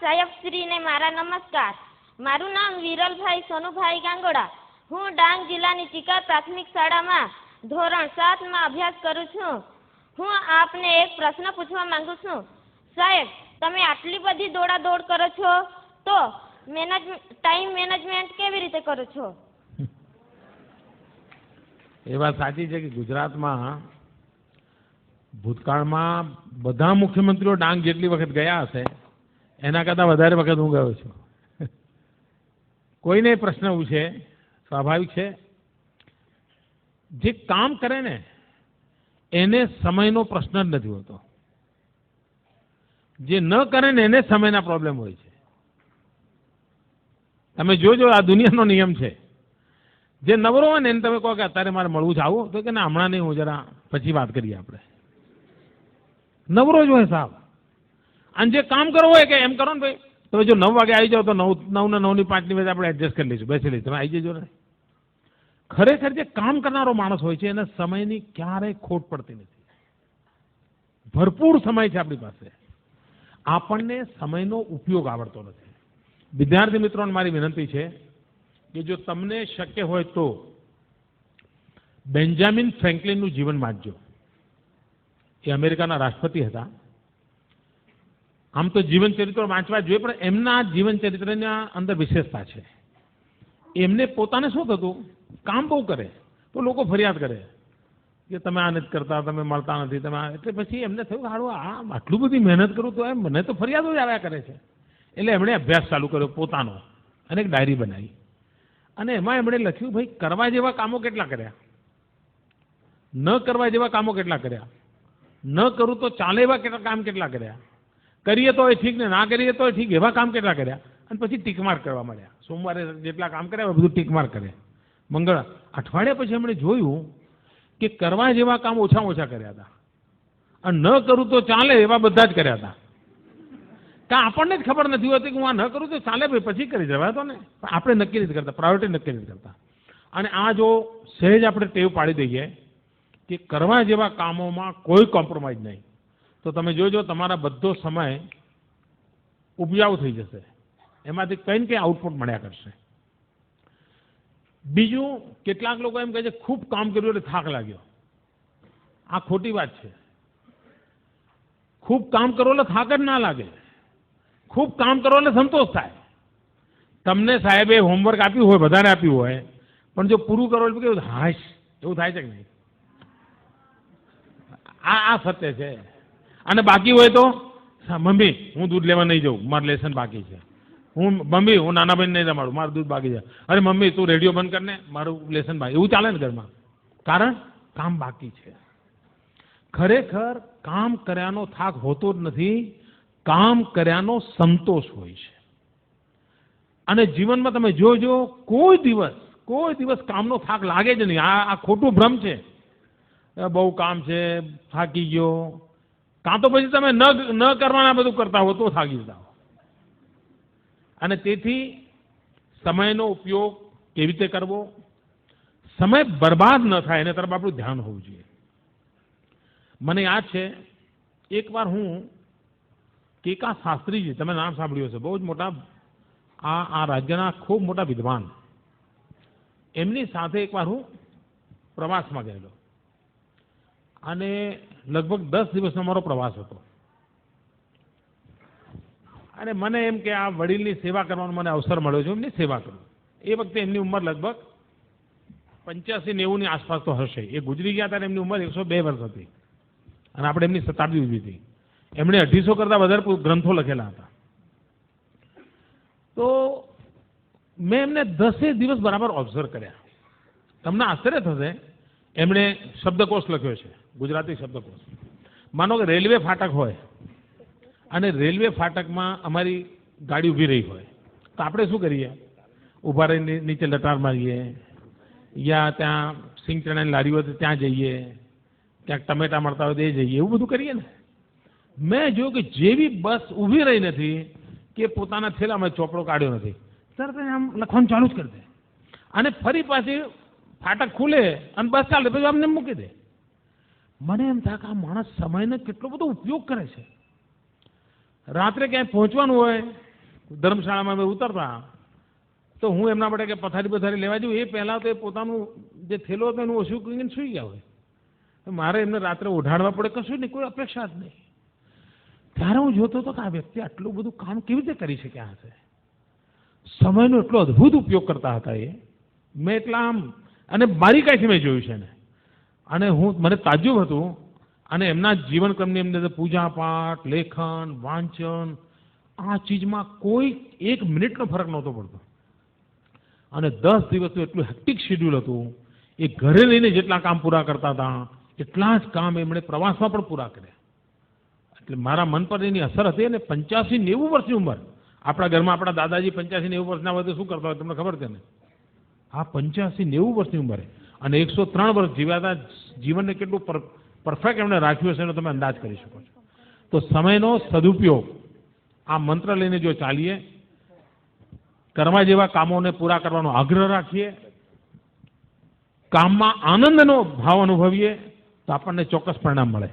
સાહેબશ્રીને મારા નમસ્કાર. મારું નામ વિરલભાઈ સોનુભાઈ ગાંગોડા. હું ડાંગ જિલ્લાની ચિકાર પ્રાથમિક શાળામાં ધોરણ 7માં અભ્યાસ કરું છું. હું આપને એક પ્રશ્ન પૂછવા માંગુ છું. સાહેબ, તમે આટલી બધી દોડાદોડ કરો છો તો ટાઈમ મેનેજમેન્ટ કેવી રીતે કરો છો? એ વાત સાચી છે કે ગુજરાતમાં ભૂતકાળમાં બધા મુખ્યમંત્રીઓ ડાંગ જેટલી વખત ગયા હશે એના કરતાં વધારે વખત હું ગયો છું. કોઈને પ્રશ્ન પૂછે સ્વાભાવિક છે, જે કામ કરે ને એને સમયનો પ્રશ્ન જ નથી હોતો. જે ન કરે ને એને સમયના પ્રોબ્લેમ હોય છે. તમે જોજો, આ દુનિયાનો નિયમ છે. જે નવરો હોય ને એને તમે કહો કે અત્યારે મારે મળવું છે, આવું તો કે ના હમણાં નહીં, હું જરા પછી વાત કરીએ આપણે. નવરો જ હોય સાહેબ. અને જે કામ કરવું હોય કે એમ કરો ને ભાઈ, તમે જો 9 વાગે આવી જાઓ તો 9 ને 9 ની 5 ની વચ્ચે આપણે એડજસ્ટ કરી લઈશું, બેસી લઈશું, તમે આવી જજો ને. ખરેખર જે કામ કરનારો માણસ હોય છે એને સમયની ક્યારેય ખોટ પડતી નથી. ભરપૂર સમય છે આપણી પાસે. આપણને સમયનો ઉપયોગ આવડતો નથી. વિદ્યાર્થી મિત્રોને મારી વિનંતી છે કે જો તમને શક્ય હોય તો બેન્જામિન ફ્રેન્કલિનનું જીવન વાંચજો. એ અમેરિકાના રાષ્ટ્રપતિ હતા. આમ તો જીવન ચરિત્ર વાંચવા જોઈએ, પણ એમના જીવન ચરિત્રના અંદર વિશેષતા છે. એમને પોતાને શું થતું, કામ બહુ કરે તો લોકો ફરિયાદ કરે કે તમે આ નથી કરતા, તમે મળતા નથી, તમે એટલે પછી એમને થયું હારું આટલું બધી મહેનત કરું તો એમ મને તો ફરિયાદો જ આવ્યા કરે છે. એટલે એમણે અભ્યાસ ચાલુ કર્યો પોતાનો અને એક ડાયરી બનાવી અને એમાં એમણે લખ્યું, ભાઈ કરવા જેવા કામો કેટલા કર્યા, ન કરવા જેવા કામો કેટલા કર્યા, ન કરું તો ચાલે એવા કામ કેટલા કર્યા, કરીએ તો એ ઠીક ને ના કરીએ તો ઠીક એવા કામ કેટલા કર્યા. અને પછી ટીકમાર્ક કરવા માંડ્યા. સોમવારે જેટલા કામ કર્યા બધું ટીકમાર્ક કરે. અઠવાડિયા પછી એમણે જોયું કે કરવા જેવા કામ ઓછા કર્યા હતા અને ન કરું તો ચાલે એવા બધા જ કર્યા હતા. કાં આપણને જ ખબર નથી હોતી કે હું આ ન કરું તો ચાલે, ભાઈ પછી કરી જવાય તો ને. આપણે નક્કી નથી કરતા, પ્રાયોરિટી નક્કી નથી કરતા. અને આ જો સહેજ આપણે ટેવ પાડી દઈએ કે કરવા જેવા કામોમાં કોઈ કોમ્પ્રોમાઇઝ નહીં, તો તમે જોજો તમારા બધો સમય ઉપજાઉ થઈ જશે. એમાંથી કંઈ ને કંઈ આઉટપુટ મળ્યા કરશે. બીજું, કેટલાક લોકો એમ કહે છે ખૂબ કામ કર્યું એટલે થાક લાગ્યો. આ ખોટી વાત છે. ખૂબ કામ કરો એટલે થાક જ ના લાગે. ખૂબ કામ કરો એટલે સંતોષ થાય. તમને સાહેબે હોમવર્ક આપ્યું હોય, વધારે આપ્યું હોય, પણ જો પૂરું કરો એટલે કેવું હાશ એવું થાય છે કે નહીં? આ સત્ય છે. અને બાકી હોય તો મમ્મી હું દૂધ લેવા નહીં જાઉં, મારું લેસન બાકી છે. મમ્મી હું નાના ભાઈને નહીં રમાડું, મારું દૂધ બાકી છે. અરે મમ્મી તું રેડિયો બંધ કરને, મારું લેસન બાકી. એવું ચાલે ને ઘરમાં, કારણ કામ બાકી છે. ખરેખર કામ કર્યાનો થાક હોતો જ નથી, કામ કર્યાનો સંતોષ હોય છે. અને જીવનમાં તમે જોજો, કોઈ દિવસ કામનો થાક લાગે જ નહીં. આ ખોટું ભ્રમ છે. બહુ કામ છે, થાકી ગયો. કાં તો પછી તમે ન કરવાના બધું કરતા હો તો થાકી જતા હો. અને તેથી સમયનો ઉપયોગ કેવી રીતે કરવો, સમય બરબાદ ન થાય એના તરફ આપણું ધ્યાન હોવું જોઈએ. મને યાદ છે એકવાર હું કેકા શાસ્ત્રીજી, તમે નામ સાંભળ્યું હશે, બહુ જ મોટા આ રાજ્યના ખૂબ મોટા વિદ્વાન, એમની સાથે એકવાર હું પ્રવાસમાં ગયેલો અને લગભગ 10 દિવસનો મારો પ્રવાસ હતો. અને મને એમ કે આ વડીલની સેવા કરવાનો મને અવસર મળ્યો છે, એમની સેવા કરું. એ વખતે એમની ઉંમર લગભગ 85-90 ની આસપાસ તો હશે. એ ગુજરી ગયા ત્યારે એમની ઉંમર 102 વર્ષ હતી અને આપણે એમની શતાબ્દી ઉજવી હતી. એમણે 250 કરતાં વધારે ગ્રંથો લખેલા હતા. તો મેં એમને 10 દિવસ બરાબર ઓબ્ઝર્વ કર્યા. તમને આશ્ચર્ય થશે, એમણે શબ્દકોશ લખ્યો છે, ગુજરાતી શબ્દકોશ. માનો કે રેલવે ફાટક હોય અને રેલવે ફાટકમાં અમારી ગાડી ઊભી રહી હોય તો આપણે શું કરીએ? ઊભા રહીને નીચે લટાર મારીએ, યા ત્યાં સિંગ ચણાની લારી હોય તો ત્યાં જઈએ, ક્યાંક ટમેટા મળતા હોય તો એ જઈએ, એવું બધું કરીએ ને. મેં જોયું કે જેવી બસ ઊભી રહી નથી કે પોતાના થેલામાં ચોપડો કાઢ્યો નથી, તરત આમ લખવાનું ચાલુ જ કરી દે અને ફરી પાછી ફાટક ખુલે અને બસ ચાલે પછી અમને મૂકી દે. મને એમ થાય કે આ માણસ સમયનો કેટલો બધો ઉપયોગ કરે છે. રાત્રે ક્યાંય પહોંચવાનું હોય ધર્મશાળામાં અમે ઉતરતા તો હું એમના માટે કે પથારી લેવા જઉં એ પહેલાં તો એ પોતાનું જે થેલો હતો એનું ઓછું કરીને સૂઈ ગયા હોય. મારે એમને રાત્રે ઓઢાડવા પડે, કશું નહીં, કોઈ અપેક્ષા જ નહીં. ત્યારે હું જોતો હતો કે આ વ્યક્તિ આટલું બધું કામ કેવી રીતે કરી શક્યા હશે. સમયનો એટલો અદ્ભુત ઉપયોગ કરતા હતા એ. મેં એટલા આમ અને બારીકાઈથી મેં જોયું છે ને. અને મને તાજ્જુબ હતું. અને એમના જીવનક્રમની અંદર પૂજા પાઠ, લેખન, વાંચન, આ ચીજમાં કોઈ 1 મિનિટનો ફરક નહોતો પડતો. અને 10 દિવસનું એટલું હેક્ટિક શેડ્યુલ હતું. એ ઘરે રહીને જેટલા કામ પૂરા કરતા હતા એટલા જ કામ એમણે પ્રવાસમાં પણ પૂરા કર્યા. એટલે મારા મન પર એની અસર હતી. અને 85-90 વર્ષની ઉંમર. આપણા ઘરમાં આપણા દાદાજી 85-90 વર્ષના હોય તો શું કરતા હોય તમને ખબર છે ને? આ 85-90 વર્ષની ઉંમરે અને 103 વર્ષ જીવ્યા હતા. જીવનને કેટલું પરફેક્ટ એમણે રાખ્યું હશે એનો તમે અંદાજ કરી શકો છો. તો સમયનો સદુપયોગ આ મંત્ર લઈને જો ચાલીએ, કરવા જેવા કામોને પૂરા કરવાનો આગ્રહ રાખીએ, કામમાં આનંદનો ભાવ અનુભવીએ તો આપણને ચોક્કસ પરિણામ મળે.